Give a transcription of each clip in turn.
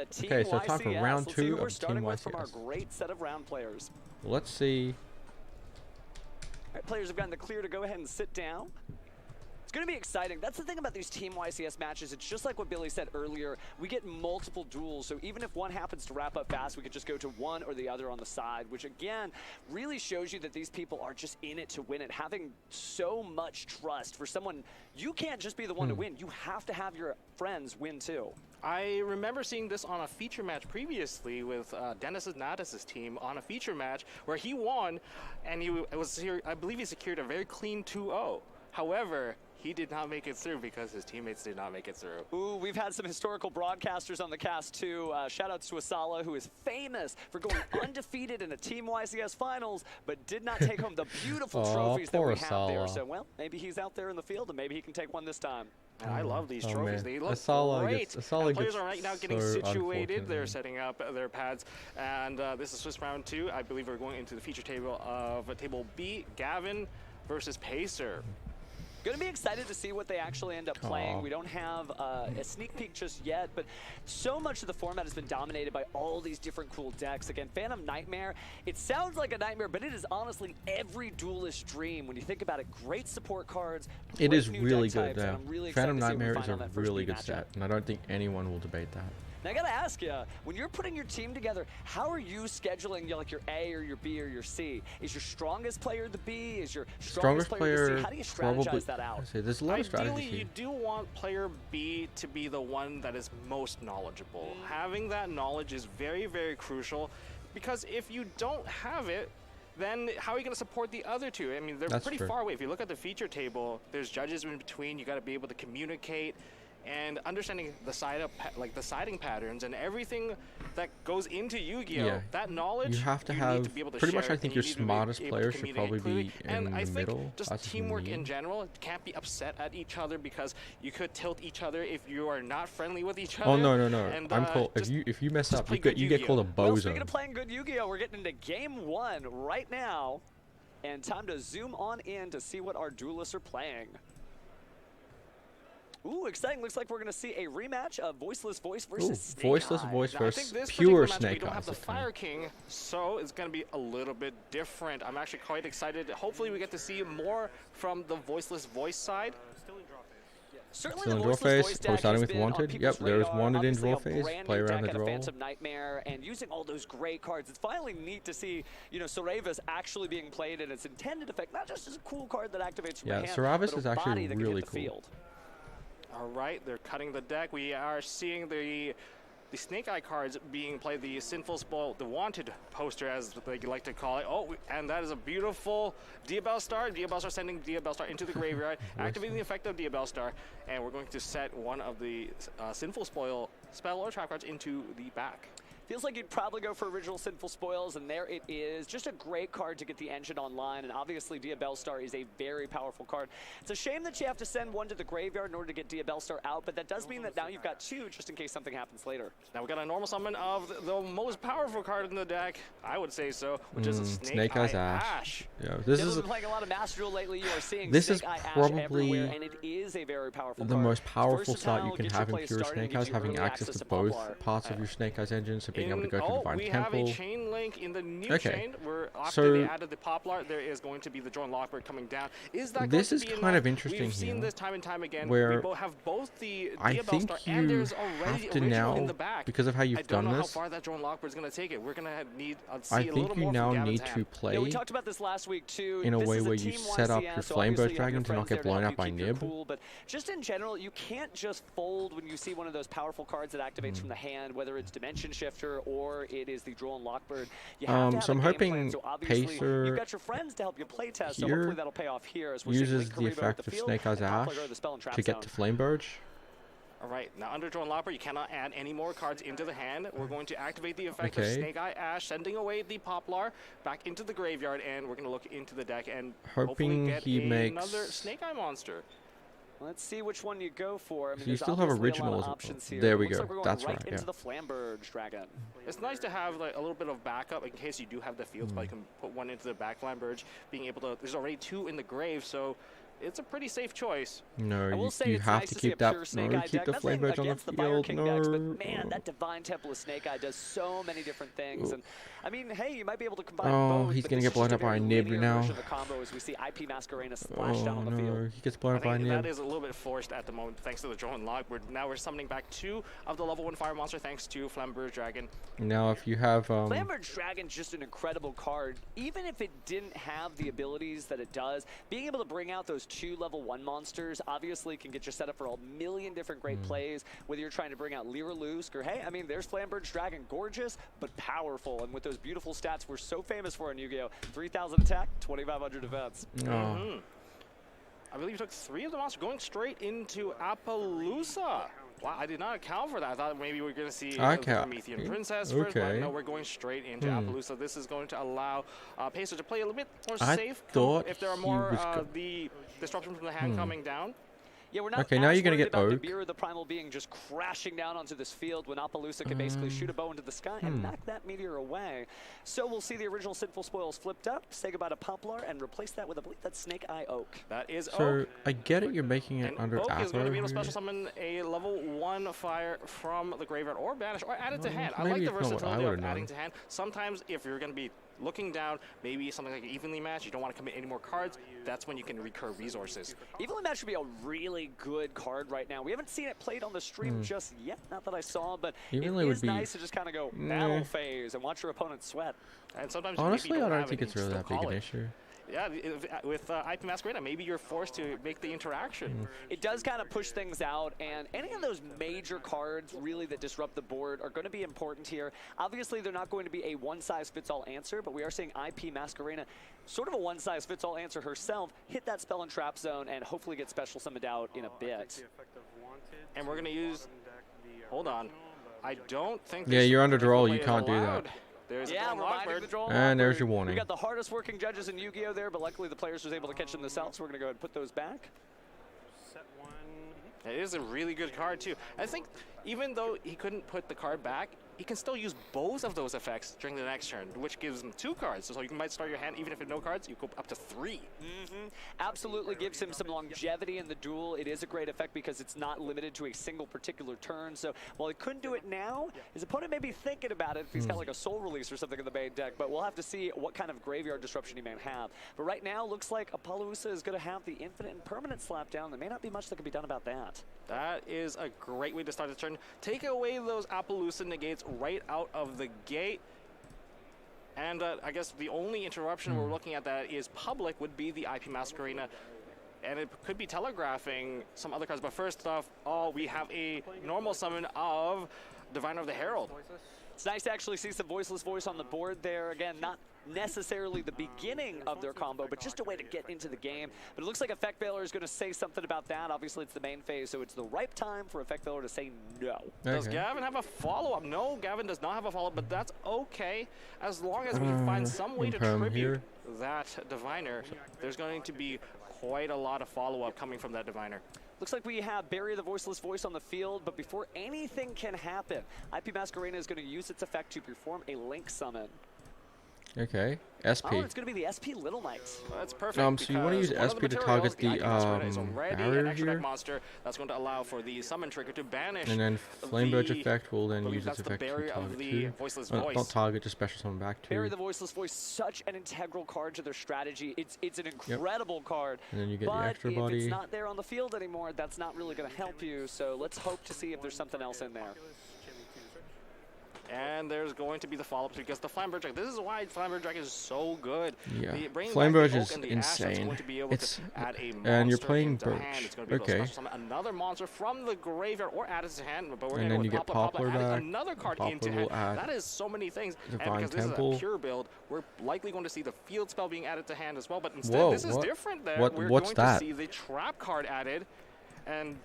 Team Okay, so time for YCS. round Let's see who 2 we're of starting Team with from our YCS. great set of round players. Let's see. All right, players have gotten the clear to go ahead and sit down. It's going to be exciting. That's the thing about these Team YCS matches. It's just like what Billy said earlier. We get multiple duels, so even if one happens to wrap up fast, we could just go to one or the other on the side, which again really shows you that these people are just in it to win it, having so much trust for someone. You can't just be the one to win. You have to have your friends win too. I remember seeing this on a feature match previously with Dennis Natis' team on a feature match where he won, and I believe he secured a very clean 2-0. However, he did not make it through because his teammates did not make it through. Ooh, we've had some historical broadcasters on the cast too. Shout outs to Asala, who is famous for going undefeated in the Team YCS finals, but did not take home the beautiful trophies that we have there. So, well, maybe he's out there in the field and maybe he can take one this time. And I love these trophies. Man. They look Asala great. Gets And players are right now getting so situated. They're setting up their pads. And this is Swiss round 2. I believe we're going into the feature table of table B, Gavin versus Pacer. Going to be excited to see what they actually end up playing. We don't have a sneak peek just yet, but so much of the format has been dominated by all these different cool decks. Again, Phantom Nightmare, it sounds like a nightmare, but it is honestly every duelist dream. When you think about it, great support cards. It is new really deck good. types, and I'm really Phantom excited to see Nightmare what we is find on a that first really B good matchup. set, and I don't think anyone will debate that. Now I gotta ask you, when you're putting your team together, how are you scheduling like your A or your B or your C? Is your strongest player the B? Is your strongest player the C? How do you strategize that out? There's a lot of strategy. Ideally, you do want player B to be the one that is most knowledgeable. Having that knowledge is very, very crucial, because if you don't have it, then how are you going to support the other two? I mean, they're pretty far away. If you look at the feature table, there's judges in between. You got to be able to communicate. And understanding the siding patterns and everything that goes into Yu-Gi-Oh, that knowledge you have to need to be able to pretty share much. I think your smartest player should probably be in the middle. Just teamwork in general. Can't be upset at each other because you could tilt each other if you are not friendly with each other. Oh no! And, I'm cool. If you mess up, you get called a bozo. Well, speaking of playing good Yu-Gi-Oh, we're getting into game 1 right now, and time to zoom on in to see what our duelists are playing. Ooh, exciting. Looks like we're going to see a rematch of Voiceless Voice versus Snake Voiceless Eye. Voice Now, versus I think this pure match, Snake we don't Eyes. have the Fire King, so it's going to be a little bit different. I'm actually quite excited. Hopefully we get to see more from the Voiceless Voice side. Certainly Still the in draw Voiceless phase, Voice deck starting has with been on Wanted. people's Yep, there's radar. Wanted in Obviously draw a phase. brand Play new around the deck and a draw. Phantom Nightmare, and using all those great cards. It's finally neat to see, you know, Saravis actually being played in its intended effect, not just as a cool card that activates from the hand, Saravis but is a actually body that can really hit the cool. field. All right, they're cutting the deck. We are seeing the Snake Eye cards being played, the Sinful Spoil, the Wanted poster, as they like to call it. Oh, and that is a beautiful Diabell Star. Diabell Star sending Diabell Star into the graveyard, activating the effect of Diabell Star, and we're going to set one of the Sinful Spoil spell or trap cards into the back. Feels like you'd probably go for original Sinful Spoils, and there it is. Just a great card to get the engine online, and obviously Diabell Star is a very powerful card. It's a shame that you have to send one to the graveyard in order to get Diabell Star out, but that does mean that now you've got 2 just in case something happens later. Now we got a normal summon of the most powerful card in the deck, I would say so, which is a Snake Eye Ash. Yeah, this is been playing a lot of Master Duel lately. You are seeing this Snake is Eye Ash probably everywhere, and it is a very powerful the card. most powerful start you Versatile, can gets have your in play pure started, Snake gives Eyes, you having early access to both parts of your Snake Eyes engine, so being able to go to Divine we Temple. have a chain link in the new chain where after they added the Poplar, there is going to be the Drone Lockbird coming down. Is that this going is to be kind of enough? interesting We've seen here, this time and time again. where we have both the I Diabell Star think and you there's already have to original now, in the back. because of how you've done I don't know this, how far that Drone Lockbird is going to take it. We're going to need see I a little think you more now from Gavin's need hand. to play Yeah, we talked about this last week too. in a This way is where you Team set up YCS, your so Flame obviously Burst you have your Dragon to not friends get there blown help up by you keep your Nib. cool, but just in general, you can't just fold when you see one of those powerful cards that activates from the hand, whether it's Dimension Shifter or it is the Drone Lockbird. You have to have So I'm a game hoping plan, so obviously Pacer you've got your friends to help you play test, so hopefully that'll pay off here as we're seeing uses Link the Karibo effect at of the field Snake Eyes and Ash Poplar go to the Spell and Trap to get Zone. to Flame Burge. All right, now under Drone Lockbird, you cannot add any more cards into the hand. We're going to activate the effect of Snake Eye Ash, sending away the Poplar back into the graveyard, and we're going to look into the deck and hopefully get another Snake Eye monster. Let's see which one you go for. I mean, So you still have originals. Options here. There we Looks go. like we're going That's right right. into the Flamberge Dragon. It's nice to have like a little bit of backup in case you do have the field spell. You can put one into the back Flamberge, being able to. There's already 2 in the grave, so it's a pretty safe choice. No, I will say you it's have nice to see keep a that. pure Snake No, Eye keep deck. the Nothing Flame Badge on the against the Fire field. King No. decks, but man, that Divine Temple of Snake Eye does so many different things. Oh. And I mean, hey, you might be able to combine Oh, both. he's but gonna this get is blown just up a by a very Nib linear now. version of the combo as we see IP Masquerena splash down on the no, field. he gets blown I up by a think that Nib. is a little bit forced at the moment, thanks to the drone lock. Now we're summoning back 2 of the level 1 fire monster, thanks to Flamberge Dragon. Now, if you have Flamberge Dragon's just an incredible card. Even if it didn't have the abilities that it does, being able to bring out those 2 level 1 monsters obviously can get you set up for a million different great plays, whether you're trying to bring out Lyra Lusk or, hey, I mean, there's Flamberge Dragon, gorgeous, but powerful. And with those beautiful stats we're so famous for in Yu-Gi-Oh! 3,000 attack, 2,500 defense. oh. I believe you took 3 of the monsters going straight into Appaloosa. Wow, I did not account for that. I thought maybe we were going to see the Promethean Princess first, but no, we're going straight into Appaloosa. This is going to allow Pacer to play a little bit more safe if there are more the disruption from the hand coming down. Yeah, we're not Okay, now you're gonna get about Oak. Nibiru, the Primal Being, just crashing down onto this field when Appaloosa can basically shoot a bow into the sky and knock that meteor away. So we'll see the original Sinful Spoils flipped up, say goodbye to Poplar, and replace that with, I believe that's Snake Eye Oak. That is So Oak. I get it. You're making it And under Oak is going to be able to Apple. special summon a level 1 fire from the graveyard or banish or add it to hand. I maybe like the it's not what I versatility of would've adding known. to hand. Sometimes if you're going to be looking down, maybe something like an evenly match, you don't want to commit any more cards, that's when you can recur resources. Evenly Match would be a really good card right now. We haven't seen it played on the stream just yet, not that I saw, but Evenly it would is be- nice to just kind of go battle phase and watch your opponent sweat. And sometimes Honestly, maybe I you don't have think it, it's you really still that big call an it. issue. Yeah, with IP Masquerena, maybe you're forced to make the interaction. It does kind of push things out, and any of those major cards really that disrupt the board are going to be important here. Obviously, they're not going to be a one-size-fits-all answer, but we are seeing IP Masquerena, sort of a one-size-fits-all answer herself, hit that spell and trap zone and hopefully get special summoned out in a bit. And we're going to use... Hold on. I don't think... Yeah, this you're under particular draw. play You is can't do that. allowed. There's Yeah, a we're minding the draw. And there's your warning. We got the hardest working judges in Yu-Gi-Oh! There, but luckily the players was able to catch them themselves, so we're going to go ahead and put those back. It is a really good card, too. I think even though he couldn't put the card back, he can still use both of those effects during the next turn, which gives him 2 cards. So you might start your hand, even if you have no cards, you go up to 3. Absolutely gives him some longevity in the duel. It is a great effect because it's not limited to a single particular turn. So while he couldn't do it now, his opponent may be thinking about it if he's got like a soul release or something in the main deck, but we'll have to see what kind of graveyard disruption he may have. But right now, looks like Appaloosa is going to have the infinite and permanent slap down. There may not be much that can be done about that. That is a great way to start the turn. Take away those Appaloosa negates right out of the gate. And I guess the only interruption we're looking at that is public would be the IP Masquerena. And it could be telegraphing some other cards. But first off, we have a normal summon of Diviner of the Herald. It's nice to actually see some Voiceless Voice on the board there. Again, not necessarily the beginning of their combo, but just a way to get into the game. But it looks like Effect Veiler is going to say something about that. Obviously, it's the main phase, so it's the right time for Effect Veiler to say no. Does Gavin have a follow-up? No, Gavin does not have a follow-up, but that's okay. As long as we find some way to tribute that Diviner, there's going to be quite a lot of follow-up coming from that Diviner. Looks like we have Bury the Voiceless Voice on the field, but before anything can happen, IP Masquerena is going to use its effect to perform a Link Summon. Okay, SP. Oh, it's going to be the SP Little Knights. That's perfect. So you want to use SP to target the barrier here, monster that's going to allow for the summon trigger to banish. and then Flamberge effect will then use its that's the effect to barrier of target the 2. Voiceless Voice. Not target, just special summon back 2. Bury the Voiceless Voice, such an integral card to their strategy. It's an incredible card. And then you get the but extra if body. it's not there on the field anymore, that's not really going to help you. So let's hope to see if there's something else in there. And there's going to be the follow-up because the Flamberge Dragon. This is why Flamberge Dragon is so good. Yeah, Bringing Flamberge back the is Oak and the Ash, that's insane. going to be able It's to add a monster and you're playing into Birch. hand. It's going to be able to Okay. special summon another monster from the graveyard or add it to hand. But we're And going to then go you with get Poplar Poplar adding back. another card Poplar into will hand. add That is so many things. And Divine because this Temple. is a pure build, we're likely going to see the field spell being added to hand as well. But instead, Whoa, this is what? different there. What- We're what's going that? to see the trap card added. And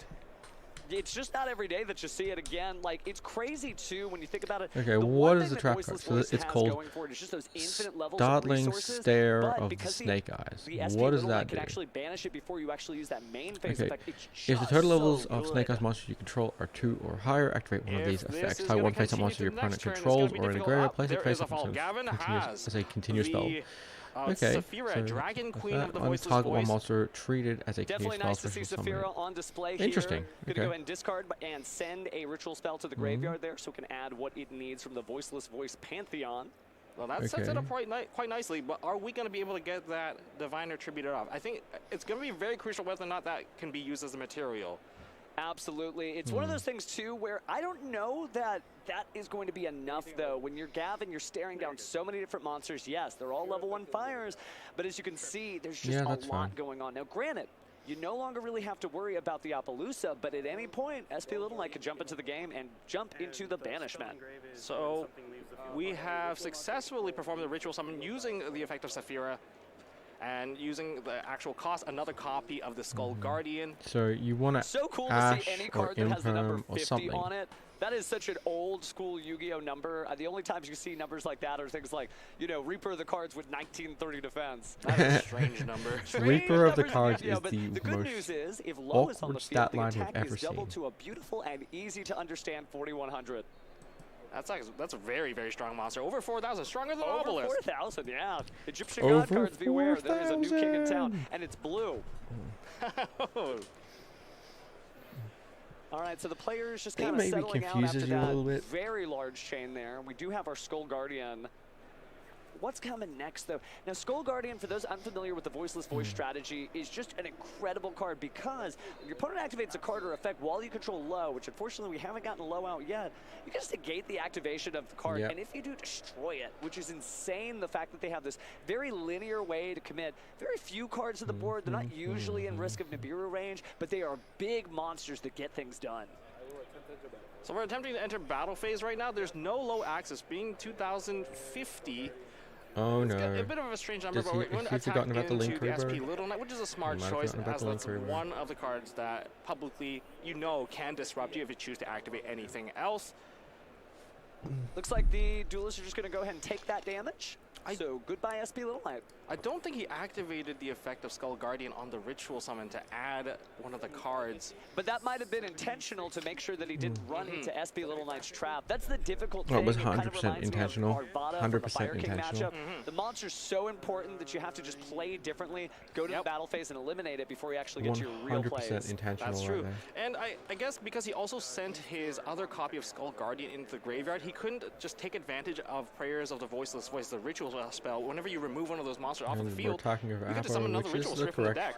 It's just not every day that you see it again. Like, it's crazy, too, when you think about it. Okay, the what one is thing the that trap Voiceless card? So Voice it's has called going for it is just those infinite levels of Startling resources, Stare but of the because Snake Eyes. the SP What does Little that Knight can do? actually banish it before you actually use that main phase Okay, effect. It's if the just total levels so of Snake good. Eyes monsters you control are 2 or higher, activate one of If these this effects. is Type gonna 1 face-up continue monster to your the opponent next turn, it's controls gonna be or in a difficult. graveyard, place it There face is a up follow. Gavin has as a continuous spell. the Okay, Saphira, so Dragon Queen of the on Voiceless target one Voice. monster treated as a Definitely spell nice to see ritual summon. Saphira on display Interesting. here. Gonna go ahead and discard and send a ritual spell to the graveyard there, so it can add what it needs from the Voiceless Voice Pantheon. Well, that sets it up quite nicely, but are we going to be able to get that Diviner tributed off? I think it's going to be very crucial whether or not that can be used as a material. Absolutely. It's one of those things, too, where I don't know that that is going to be enough, though. When you're Gavin, you're staring down so many different monsters. Yes, they're all level 1 fires, but as you can see, there's just a lot going on. Now, granted, you no longer really have to worry about the Appaloosa, but at any point, SP Little Knight could jump into the game and jump into the banishment. So we have successfully performed the ritual summon using the effect of Saphira and using the actual cost, another copy of the Skull Guardian. So you want to so cool Ash to see any card that has the number 50 or on it. That is such an old school Yu-Gi-Oh number. The only times you see numbers like that are things like, you know, Reaper of the Cards with 1930 defense. That is a strange number. Reaper of the Cards is but the good most news is, if Low is on the field, the line attack we've ever is doubled seen. to a beautiful and easy to understand 4100. That's a very, very strong monster. Over 4,000, stronger than Over Obelisk. 4,000, yeah. Egyptian God cards, beware. There is a new king in town, and it's blue. All right, so the players just kind of settling out after that very large chain there. We do have our Skull Guardian. What's coming next, though? Now, Skull Guardian, for those unfamiliar with the Voiceless Voice strategy, is just an incredible card because when your opponent activates a card or effect while you control Low, which unfortunately we haven't gotten Low out yet, you can just negate the activation of the card, and if you do, destroy it, which is insane, the fact that they have this very linear way to commit very few cards to the board. They're not usually in risk of Nibiru range, but they are big monsters that get things done. So we're attempting to enter battle phase right now. There's no low access, being 2050. Oh no. A bit of a strange number, but we're going to attack into the SP Little Knight, which is a smart choice, as that's one of the cards that publicly, you know, can disrupt you if you choose to activate anything else. Looks like the duelists are just going to go ahead and take that damage. So goodbye, SP Little Knight. I don't think he activated the effect of Skull Guardian on the ritual summon to add one of the cards. But that might have been intentional to make sure that he didn't run into SP Little Knight's trap. That's the difficult thing. It was 100% intentional. 100% intentional. The monster's so important that you have to just play differently, go to the battle phase and eliminate it before you actually get to your real plays. 100% intentional. That's true. And I guess because he also sent his other copy of Skull Guardian into the graveyard, he couldn't just take advantage of Prayers of the Voiceless Voice, the ritual spell. Whenever you remove one of those monsters off the field, you get to summon another ritual straight from the deck.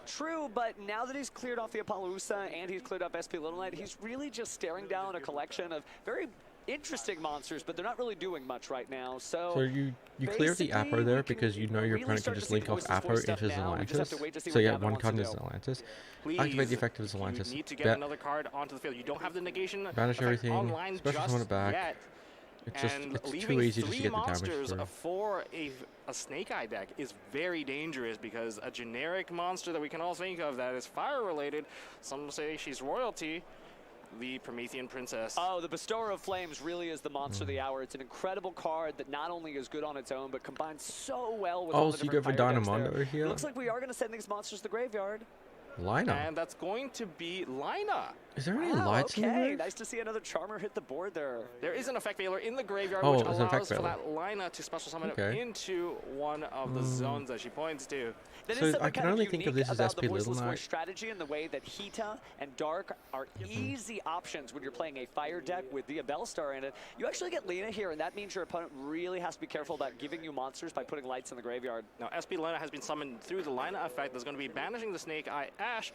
True, but now that he's cleared off the Appaloosa and he's cleared up SP Little Knight, he's really just staring down a collection of very interesting monsters, but they're not really doing much right now. So you clear the Appo there because you know your opponent can just link off Appo into Zelantis. So yeah, one card is Zelantis. Activate the effect of Zelantis. You need to get another card onto the field. You don't have the negation. Banish everything. Special summon it back. Yet. It's just it's too easy just to get the damage through. For a Snake Eye deck is very dangerous because a generic monster that we can all think of that is fire related, some say she's royalty, the Promethean Princess. Oh, the Bestower of Flames really is the monster of the hour. It's an incredible card that not only is good on its own, but combines so well with all the different fire decks there. here? It looks like we are going to send these monsters to the graveyard. Lina. And that's going to be Lina. Is there any lights in there? Nice to see another Charmer hit the board there. There is an Effect Veiler in the graveyard, which allows for that Lina to special summon into one of the zones that she points to. So I can only think of this as SP Little Knight. Strategy in the way that Hita and Dark are easy options when you're playing a fire deck with the Bellstar in it. You actually get Lina here, and that means your opponent really has to be careful about giving you monsters by putting lights in the graveyard. Now, SP Lina has been summoned through the Lina effect that's going to be banishing the Snake Eye Ash.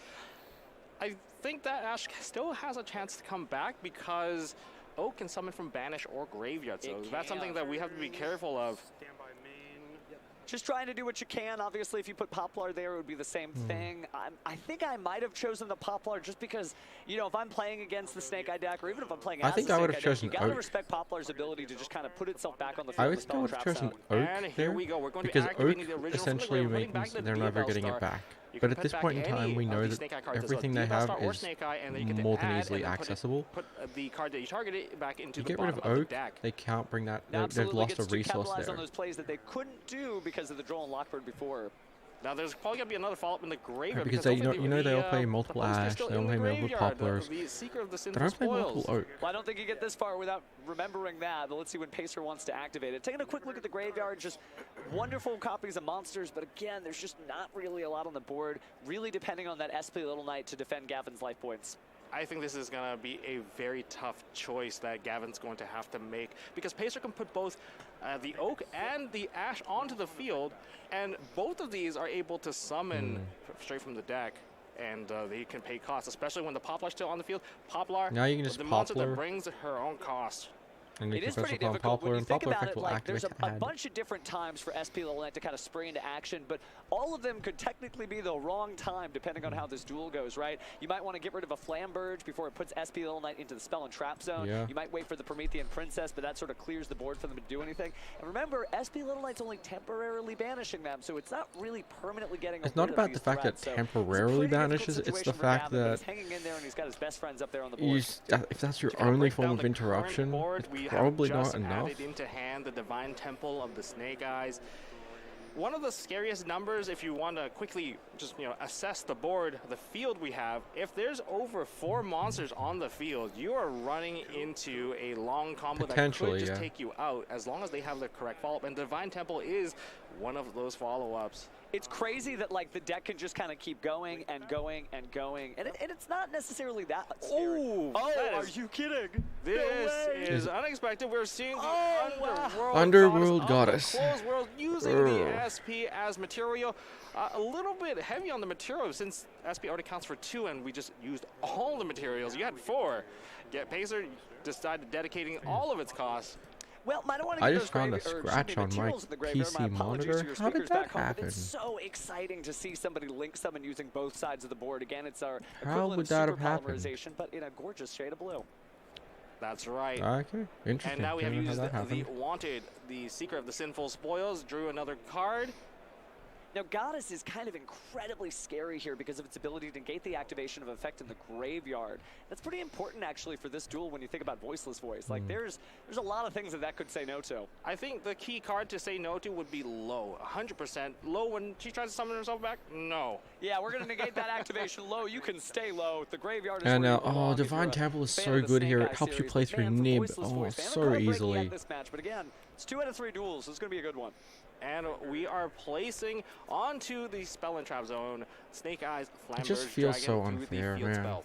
I think that Ash still has a chance to come back because Oak can summon from Banish or Graveyard, so that's something that we have to be careful of. Just trying to do what you can. Obviously, if you put Poplar there, it would be the same thing. I think I might have chosen the Poplar just because, you know, if I'm playing against the Snake Eye deck, or even if I'm playing as the Snake Eye deck, you gotta respect Poplar's ability to just kind of put itself back on the field. I would still have chosen Oak there, because Oak essentially means they're never getting it back. But at this point in time, we know that everything they have is more than easily accessible. Put the card that you targeted back into you get rid of Oak, they can't bring that. They've lost a resource there. On those plays that they couldn't do because of the Droll and Lockbird before. Now there's probably gonna be another follow-up in the graveyard because they, you know, they all play multiple Ash, they all play multiple Poplars. The Seeker of the They Sinful don't play multiple Spoils. Oak. Well, I don't think you get this far without remembering that, but let's see when Pacer wants to activate it. Taking a quick look at the graveyard, just wonderful copies of monsters, but again, there's just not really a lot on the board, really depending on that SP Little Knight to defend Gavin's life points. I think this is going to be a very tough choice that Gavin's going to have to make, because Pacer can put both the Oak and the Ash onto the field, and both of these are able to summon straight from the deck, and they can pay costs, especially when the Poplar's still on the field. Poplar, now you can just the monster Poplar. that brings her own cost. And It is pretty difficult when you think about it. Like, there's a bunch of different times for SP Little Knight to kind of spring into action, but all of them could technically be the wrong time depending on how this duel goes, right? You might want to get rid of a Flamberge before it puts SP Little Knight into the spell and trap zone. Yeah. You might wait for the Promethean Princess, but that sort of clears the board for them to do anything. And remember, SP Little Knight's only temporarily banishing them, so it's not really permanently getting. It's not about the fact that temporarily banishes; it's the fact that he's hanging in there and he's got his best friends up there on the board. if that's your only form of interruption, it's probably not enough. Added into hand the Divine Temple of the Snake Eyes. One of the scariest numbers, if you want to quickly just assess the board, the field we have, if there's over 4 monsters on the field, you are running into a long combo that could just take you out, as long as they have the correct follow-up, and Divine Temple is one of those follow-ups. It's crazy that like the deck can just kind of keep going and going and going, and it's not necessarily that scary. Are you kidding? This is unexpected. We're seeing the Underworld Goddess. Closed World using the SP as material. A little bit heavy on the material since SP already counts for 2, and we just used all the materials. You had 4. Yet Pacer decided dedicating all of its costs. Well, I just found a scratch on my PC monitor. How did that happen? It's so exciting to see somebody link summon using both sides of the board. Again, it's our How would that have happened? But in a gorgeous shade of blue. That's right. Okay, interesting. And now we have used the Wanted, the Seeker of the Sinful Spoils, drew another card. Now, Goddess is kind of incredibly scary here because of its ability to negate the activation of effect in the graveyard. That's pretty important, actually, for this duel when you think about Voiceless Voice. Like, there's a lot of things that could say no to. I think the key card to say no to would be Low. 100%. Low when she tries to summon herself back? No. Yeah, we're going to negate that activation. Low, you can stay low. The graveyard is and now, Divine Temple is so good here. It helps you play through Nib so easily. This match, but again, it's 2 out of 3 duels, so it's going to be a good one. And we are placing onto the spell and trap zone Snake Eyes Flamberge. It just feels so unfair, man. Spell.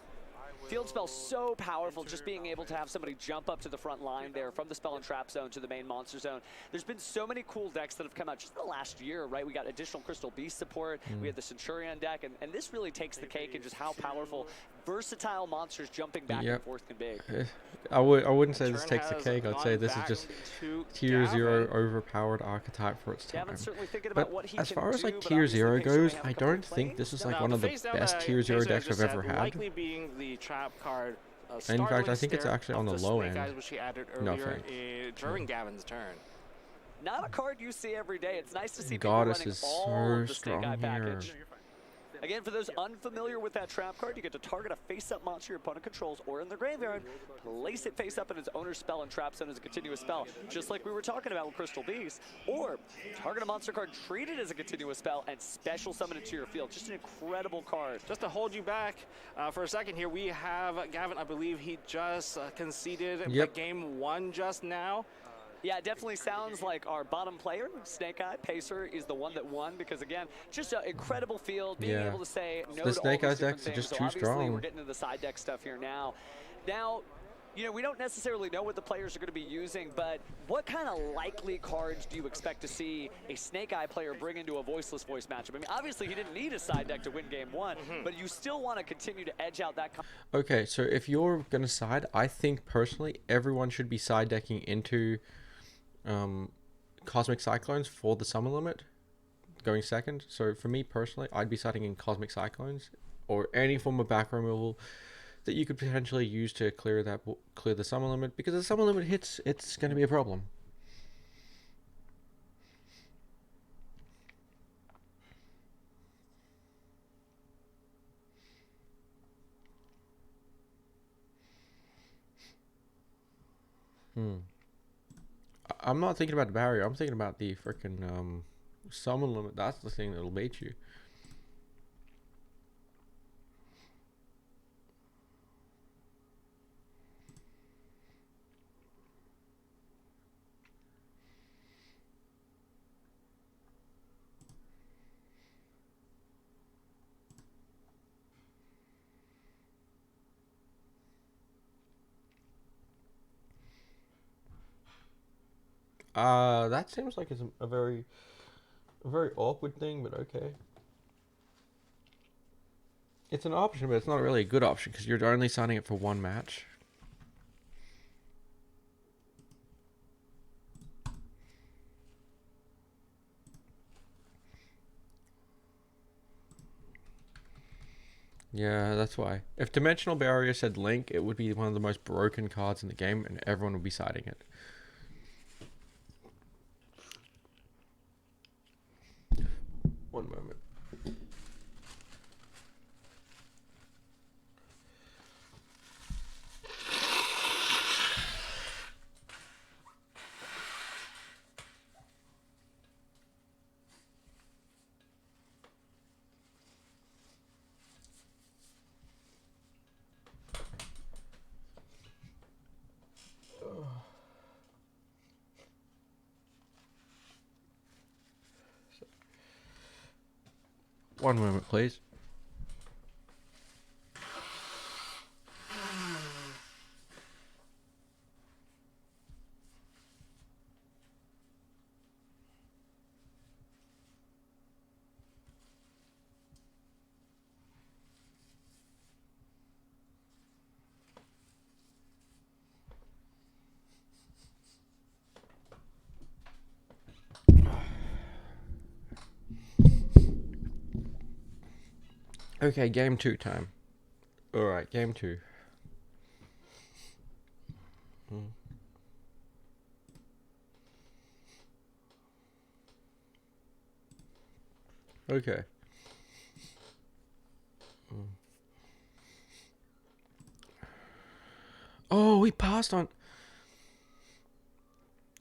Field spell so powerful, just being able to have somebody jump up to the front line there from the spell and trap zone to the main monster zone. There's been so many cool decks that have come out just in the last year, right? We got additional Crystal Beast support, we had the Centurion deck, and this really takes the cake in just how powerful, versatile monsters jumping back and forth can be. I wouldn't say this takes the cake. I'd say this is just tier 0 overpowered archetype for its time. But as far as like tier 0 goes, I don't think this is like one of the best tier 0 decks I've ever had. Likely being the trap card. And in fact, I think it's actually on the low end. Which she added earlier during Gavin's turn. Not a card you see every day. It's nice to see Goddess people is running all so of the Snake strong Eye here. package. Again, for those unfamiliar with that trap card, you get to target a face-up monster your opponent controls or in the graveyard, place it face-up in its owner's spell and trap zone as a continuous spell, just like we were talking about with Crystal Beast, or target a monster card, treat it as a continuous spell, and special summon it to your field. Just an incredible card. Just to hold you back for a second here, we have Gavin, I believe he just conceded game 1 just now. Yeah, it definitely sounds like our bottom player, Snake Eye, Pacer, is the one that won because, again, just an incredible field, being able to say no to all Snake these Eyes different decks things. are just so too obviously strong. We're getting into the side deck stuff here now. Now, we don't necessarily know what the players are going to be using, but what kind of likely cards do you expect to see a Snake Eye player bring into a Voiceless Voice matchup? I mean, obviously he didn't need a side deck to win game 1, but you still want to continue to edge out that. Okay, so if you're going to side, I think personally everyone should be side decking into Cosmic Cyclones for the summon limit going second. So for me personally, I'd be siding in Cosmic Cyclones or any form of back row removal that you could potentially use to clear the summon limit, because if the summon limit hits, it's going to be a problem. I'm not thinking about the barrier. I'm thinking about the freaking summon limit, that's the thing that'll bait you. That seems like it's a very awkward thing, but okay. It's an option, but it's not really a good option because you're only signing it for one match. Yeah, that's why. If Dimensional Barrier said Link, it would be one of the most broken cards in the game, and everyone would be citing it. One moment. One moment, please. Okay, game 2 time. Alright, game 2. Okay. Oh, we passed on.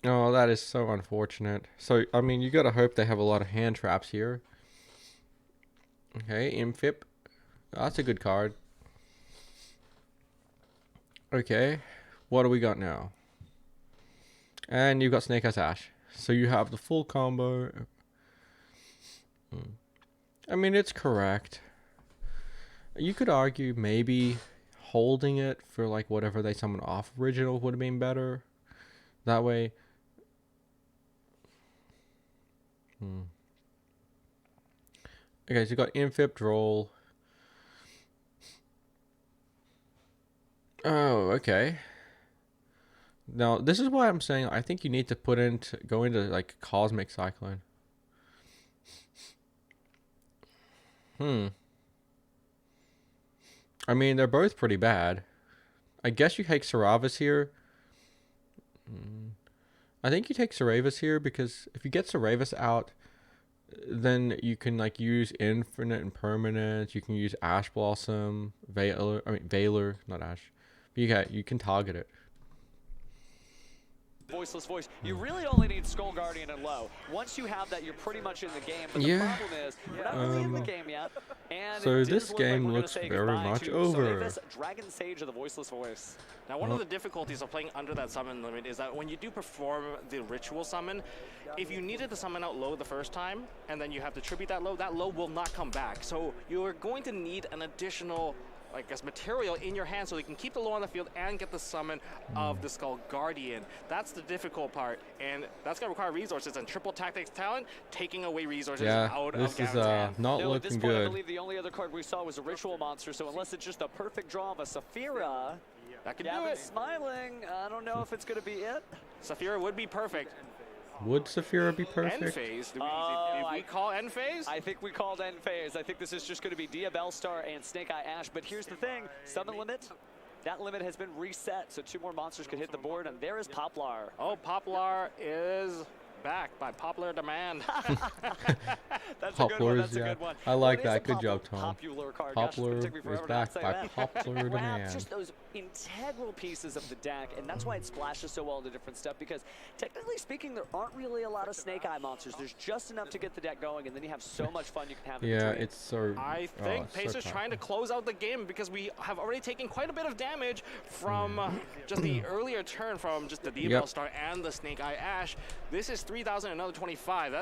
Oh, that is so unfortunate. So, I mean, you gotta hope they have a lot of hand traps here. Okay, Imfip. That's a good card. Okay, what do we got now? And you've got Snake Eyes Ash. So you have the full combo. I mean, it's correct. You could argue maybe holding it for like whatever they summon off original would have been better. That way. Okay, so you got Infip Droll. Oh, okay. Now, this is why I'm saying I think you need to go into like Cosmic Cyclone. I mean, they're both pretty bad. I guess you take Saravis here. I think you take Saravis here because if you get Saravis out, then you can like use Infinite and Permanent. You can use Ash Blossom, Valor, not Ash. But you can target it. Voiceless voice. You really only need Skull Guardian and low. Once you have that, you're pretty much in the game. But the problem is, we're not really in the game yet. And so this game looks very much over. Dragon Sage of the Voiceless voice. Now, one of the difficulties of playing under that summon limit is that when you do perform the ritual summon, if you needed to summon out low the first time, and then you have to tribute that low will not come back. So you're going to need an additional, I guess, material in your hand so you can keep the low on the field and get the summon of the Skull Guardian. That's the difficult part, and that's going to require resources, and triple tactics talent taking away resources out of Gavin's hand. Not looking at this point, good. I believe the only other card we saw was a ritual monster, so unless it's just a perfect draw of a Saphira, that could do Gavin's it. smiling. I don't know if it's going to be it. Saphira would be perfect. Would Saphira be perfect? End phase. Did we call end phase? I think we called end phase. I think this is just going to be Dia Bellstar and Snake Eye Ash. But here's the thing: summon limit. That limit has been reset, so 2 more monsters could hit the board, and there is Poplar. Oh, Poplar is back by popular demand. That's a good one. That's a good one. I like Well, it is that. a Good job, Tom. Popular card. Gosh, it's Popular gonna take me is forever to back say by that. popular Grab demand. just those integral pieces of the deck, and that's why it splashes so well into different stuff, because technically speaking, there aren't really a lot of Snake Eye monsters. There's just enough to get the deck going, and then you have so much fun you can have in Yeah, between. it's so. I think Pace is trying to close out the game because we have already taken quite a bit of damage from just the earlier turn from just the D-Bell Star and the Snake Eye Ash. This is 3,000, another 25.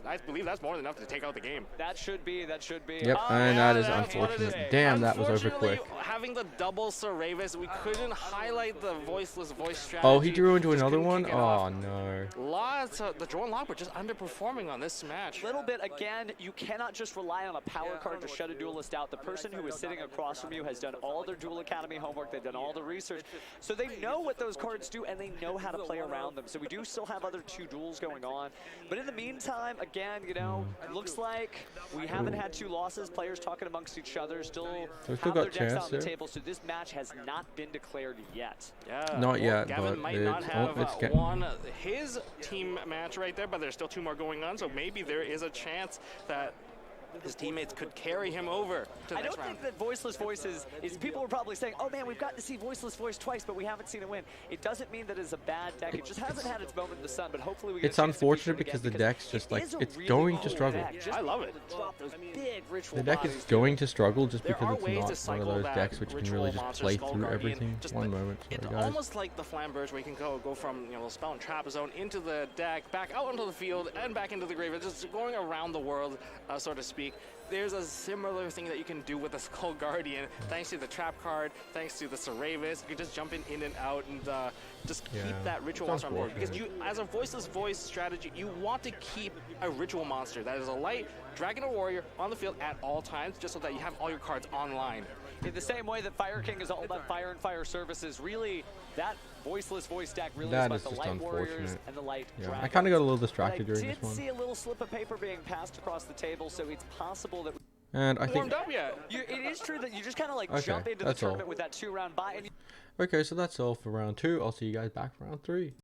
I believe that's more than enough to take out the game. That should be. That should be. Yep, Oh, and yeah, that is that's what it is. unfortunate. Damn, that was over Unfortunately, quick. having the double Saravis, we couldn't highlight the Voiceless voice strategy. Oh, he drew into Just another couldn't one? kick it off. Oh, no. Lots of the Draw and Lock were just underperforming on this match. Little bit again, you cannot just rely on a power card to shut a duelist out. The person who is sitting across from you has done all their Duel Academy homework, they've done all the research, so they know what those cards do and they know how to play around them. So we do still have other two duels going on, but in the meantime, again, you know, it looks like we haven't had two losses. Players talking amongst each other, still We've have still their got decks chance out on the here. table. So this match has not been declared yet. Yeah, Not yet, Gavin but might not it's- have it's getting- won his team match right there, but there's still two more going on, so maybe there is a chance that his teammates could carry him over to the I next don't round. think that Voiceless Voice is people are probably saying, oh man, we've gotten to see Voiceless Voice twice, but we haven't seen it win. It doesn't mean that it's a bad deck. It just hasn't had its moment in the sun, but hopefully we get It's a chance to feature unfortunate it again because the deck's just it like, is a it's really going to cool struggle. deck. Just I love being it. able to drop those big ritual The deck bodies is through going it. to struggle just There because are it's ways to not one of cycle those that decks which can ritual really just monster, play Skull through Guardian, everything. just One the- moment, It's sorry guys. almost like the Flamberge where you can go from spell and trap zone into the deck, back out onto the field, and back into the graveyard, just going around the world, so to speak. There's a similar thing that you can do with the Skull Guardian, thanks to the trap card, thanks to the Saravis. You can just jump in and out and just keep Yeah, that ritual it's monster on board. Because unfortunate. you, as a Voiceless Voice strategy, you want to keep a ritual monster that is a light dragon or warrior on the field at all times, just so that you have all your cards online. In the same way that Fire King is all about fire and fire services, really that Voiceless Voice deck really That is is about the just Light Warriors unfortunate. and the Light Yeah, Dragons. I kind of got a little But distracted during I this did one. see a little slip of paper being passed across the table, so it's possible that And I think... Warmed up yet? it is true that you just kind of like Okay, jump into the that's all. tournament with that 2-round bye. And Okay, so that's all for round 2. I'll see you guys back for round 3.